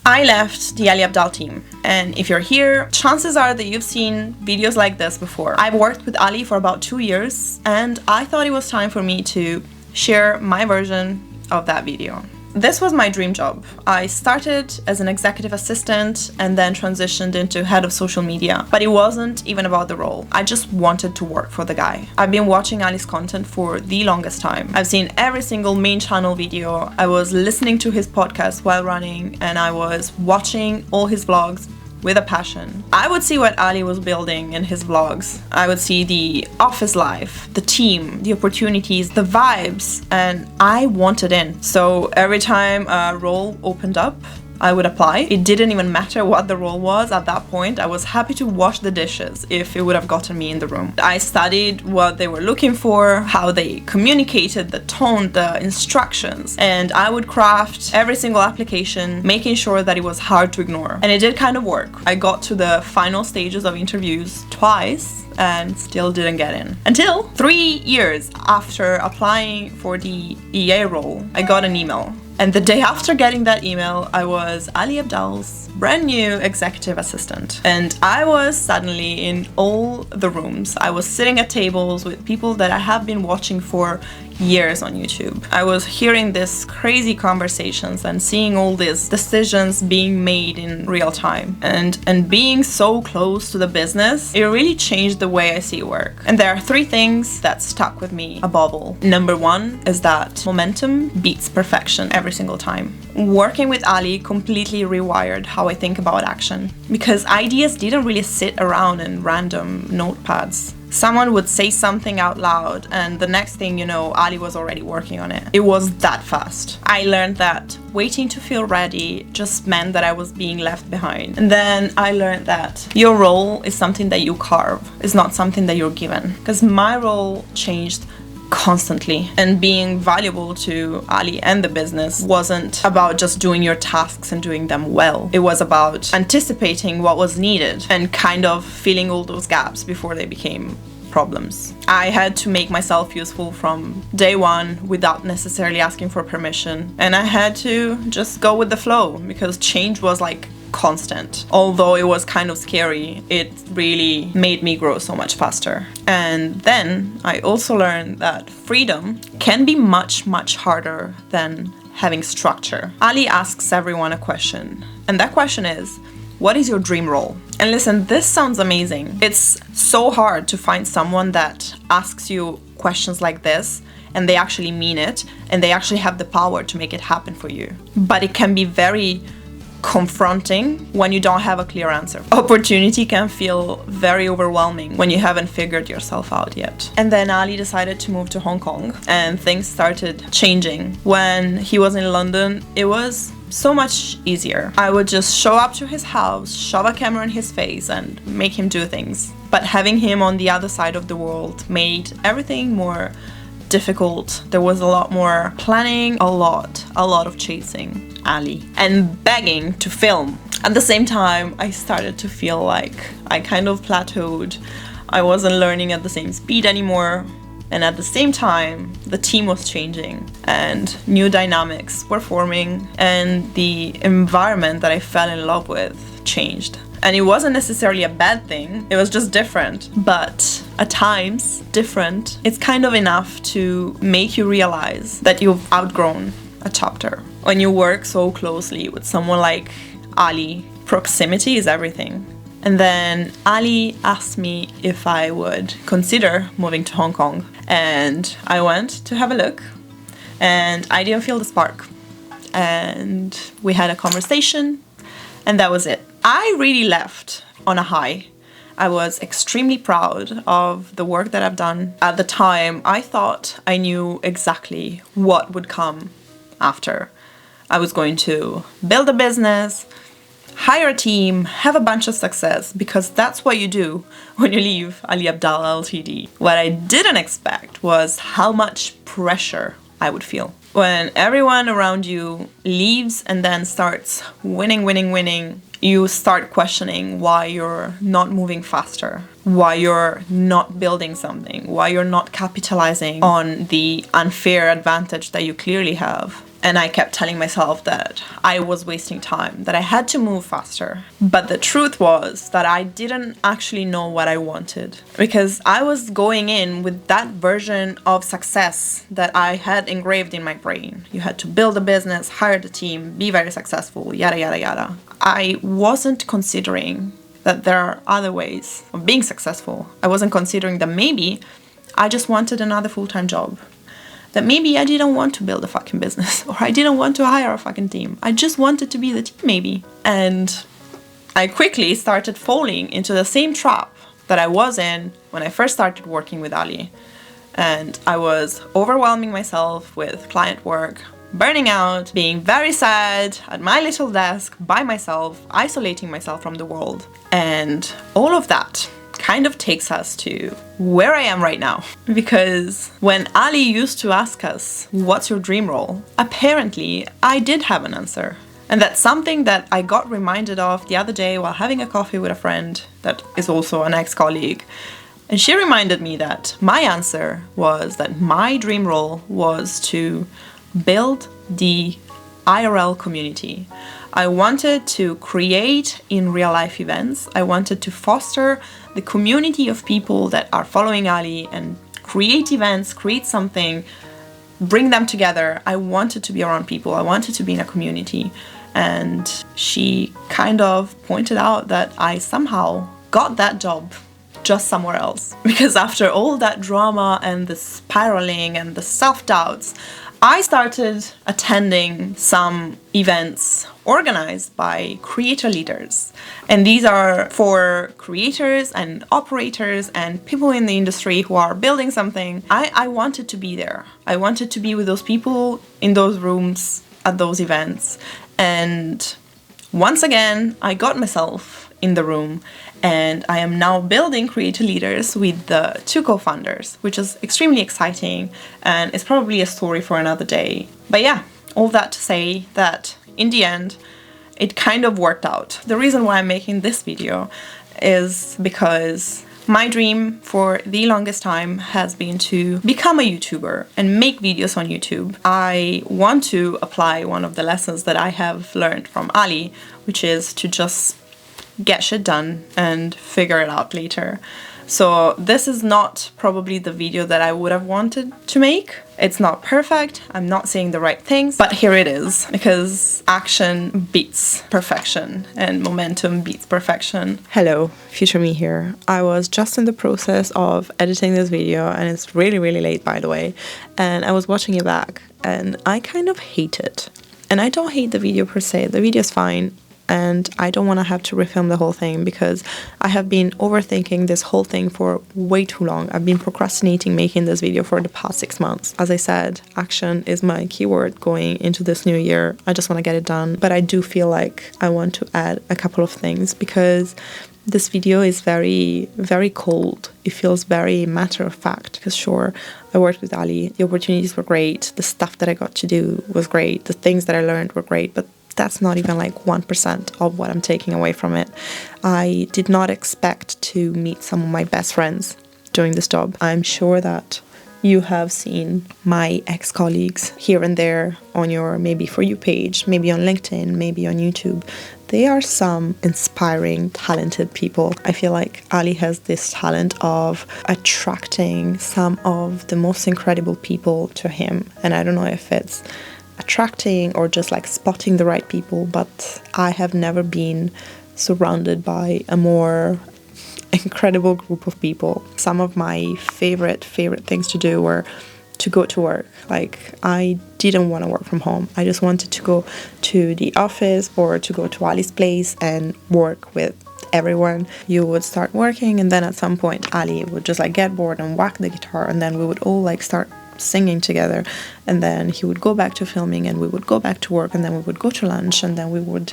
I left the Ali Abdaal team, and if you're here, chances are that you've seen videos like this before. I've worked with Ali for about 2 years, and I thought it was time for me to share my version of that video. This was my dream job. I started as an executive assistant and then transitioned into head of social media, but it wasn't even about the role. I just wanted to work for the guy. I've been watching Ali's content for the longest time. I've seen every single main channel video. I was listening to his podcast while running, and I was watching all his vlogs with a passion. I would see what Ali was building in his vlogs. I would see the office life, the team, the opportunities, the vibes, and I wanted in. So every time a role opened up, I would apply. It didn't even matter what the role was at that point. I was happy to wash the dishes if it would have gotten me in the room. I studied what they were looking for, how they communicated, the tone, the instructions, and I would craft every single application, making sure that it was hard to ignore. And it did kind of work. I got to the final stages of interviews twice and still didn't get in. Until 3 years after applying for the EA role, I got an email. And the day after getting that email, I was Ali Abdaal's brand new executive assistant. And I was suddenly in all the rooms. I was sitting at tables with people that I have been watching for years on YouTube. I was hearing these crazy conversations and seeing all these decisions being made in real time. And being so close to the business, it really changed the way I see work. And there are 3 things that stuck with me above all. Number 1 is that momentum beats perfection every single time. Working with Ali completely rewired how I think about action, because ideas didn't really sit around in random notepads. Someone would say something out loud, and the next thing you know, Ali was already working on it. It was that fast. I learned that waiting to feel ready just meant that I was being left behind. And then I learned that your role is something that you carve. It's not something that you're given. Because my role changed constantly, and being valuable to Ali and the business wasn't about just doing your tasks and doing them well. It was about anticipating what was needed and kind of filling all those gaps before they became problems. I had to make myself useful from day one without necessarily asking for permission, and I had to just go with the flow because change was like constant. Although it was kind of scary, it really made me grow so much faster. And then I also learned that freedom can be much, much harder than having structure. Ali asks everyone a question, and that question is, what is your dream role? And listen, this sounds amazing. It's so hard to find someone that asks you questions like this and they actually mean it and they actually have the power to make it happen for you. But it can be very confronting when you don't have a clear answer. Opportunity can feel very overwhelming when you haven't figured yourself out yet. And then Ali decided to move to Hong Kong and things started changing. When he was in London, it was so much easier. I would just show up to his house, shove a camera in his face and make him do things. But having him on the other side of the world made everything more difficult. There was a lot more planning, a lot of chasing Ali and begging to film. At the same time, I started to feel like I kind of plateaued. I wasn't learning at the same speed anymore. And at the same time, the team was changing and new dynamics were forming and the environment that I fell in love with changed. And it wasn't necessarily a bad thing, it was just different. But at times, different, it's kind of enough to make you realize that you've outgrown a chapter. When you work so closely with someone like Ali, proximity is everything. And then Ali asked me if I would consider moving to Hong Kong. And I went to have a look and I didn't feel the spark. And we had a conversation and that was it. I really left on a high. I was extremely proud of the work that I've done. At the time, I thought I knew exactly what would come after. I was going to build a business, hire a team, have a bunch of success, because that's what you do when you leave Ali Abdaal Ltd. What I didn't expect was how much pressure I would feel. When everyone around you leaves and then starts winning, you start questioning why you're not moving faster, why you're not building something, why you're not capitalizing on the unfair advantage that you clearly have. And I kept telling myself that I was wasting time, that I had to move faster. But the truth was that I didn't actually know what I wanted, because I was going in with that version of success that I had engraved in my brain. You had to build a business, hire the team, be very successful, yada, yada, yada. I wasn't considering that there are other ways of being successful. I wasn't considering that maybe I just wanted another full-time job. That maybe I didn't want to build a fucking business, or I didn't want to hire a fucking team. I just wanted to be the team, maybe. And I quickly started falling into the same trap that I was in when I first started working with Ali. And I was overwhelming myself with client work, burning out, being very sad at my little desk by myself, isolating myself from the world. And all of that kind of takes us to where I am right now. Because when Ali used to ask us, what's your dream role? Apparently, I did have an answer. And that's something that I got reminded of the other day while having a coffee with a friend that is also an ex-colleague. And she reminded me that my answer was that my dream role was to build the IRL community. I wanted to create in real life events. I wanted to foster the community of people that are following Ali and create events, create something, bring them together. I wanted to be around people. I wanted to be in a community. And she kind of pointed out that I somehow got that job just somewhere else. Because after all that drama and the spiraling and the self-doubts, I started attending some events organized by creator leaders. And these are for creators and operators and people in the industry who are building something. I wanted to be there. I wanted to be with those people in those rooms at those events. And once again, I got myself in the room, and I am now building Creator Leaders with the two co-founders, which is extremely exciting, and it's probably a story for another day. But yeah, all that to say that in the end, it kind of worked out. The reason why I'm making this video is because my dream for the longest time has been to become a YouTuber and make videos on YouTube. I want to apply one of the lessons that I have learned from Ali, which is to just get shit done and figure it out later. So this is not probably the video that I would have wanted to make. It's not perfect, I'm not saying the right things, but here it is, because action beats perfection and momentum beats perfection. Hello, future me here. I was just in the process of editing this video, and it's really, really late, by the way, and I was watching it back and I kind of hate it. And I don't hate the video per se, the video is fine. And I don't want to have to refilm the whole thing because I have been overthinking this whole thing for way too long. I've been procrastinating making this video for the past 6 months. As I said, action is my keyword going into this new year. I just want to get it done. But I do feel like I want to add a couple of things because this video is very, very cold. It feels very matter of fact because sure, I worked with Ali. The opportunities were great. The stuff that I got to do was great. The things that I learned were great. But that's not even like 1% of what I'm taking away from it. I did not expect to meet some of my best friends doing this job. I'm sure that you have seen my ex-colleagues here and there on your maybe For You page, maybe on LinkedIn, maybe on YouTube. They are some inspiring, talented people. I feel like Ali has this talent of attracting some of the most incredible people to him. And I don't know if it's attracting or just like spotting the right people, but I have never been surrounded by a more incredible group of people. Some of my favorite things to do were to go to work. Like, I didn't want to work from home. I just wanted to go to the office or to go to Ali's place and work with everyone. You would start working, and then at some point Ali would just like get bored and whack the guitar, and then we would all like start singing together, and then he would go back to filming and we would go back to work, and then we would go to lunch, and then we would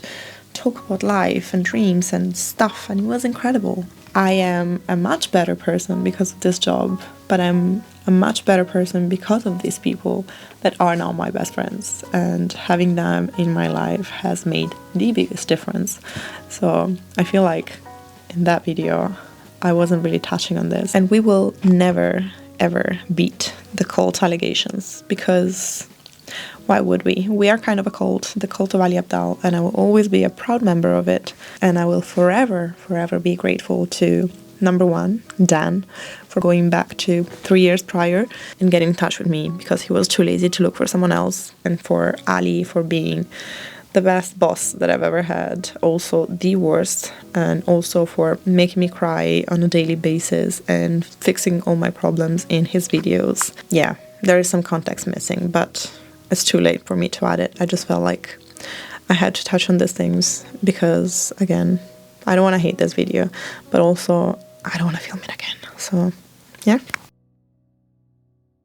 talk about life and dreams and stuff, and it was incredible. I am a much better person because of this job, but I'm a much better person because of these people that are now my best friends, and having them in my life has made the biggest difference. So I feel like in that video I wasn't really touching on this, and we will never ever beat the cult allegations, because why would we? We are kind of a cult, the cult of Ali Abdaal, and I will always be a proud member of it. And I will forever, forever be grateful to, number one, Dan, for going back to 3 years prior and getting in touch with me because he was too lazy to look for someone else, and for Ali for being the best boss that I've ever had, also the worst, and also for making me cry on a daily basis and fixing all my problems in his videos. Yeah, there is some context missing, but it's too late for me to add it. I just felt like I had to touch on these things because, again, I don't want to hate this video, but also I don't want to film it again. So, yeah.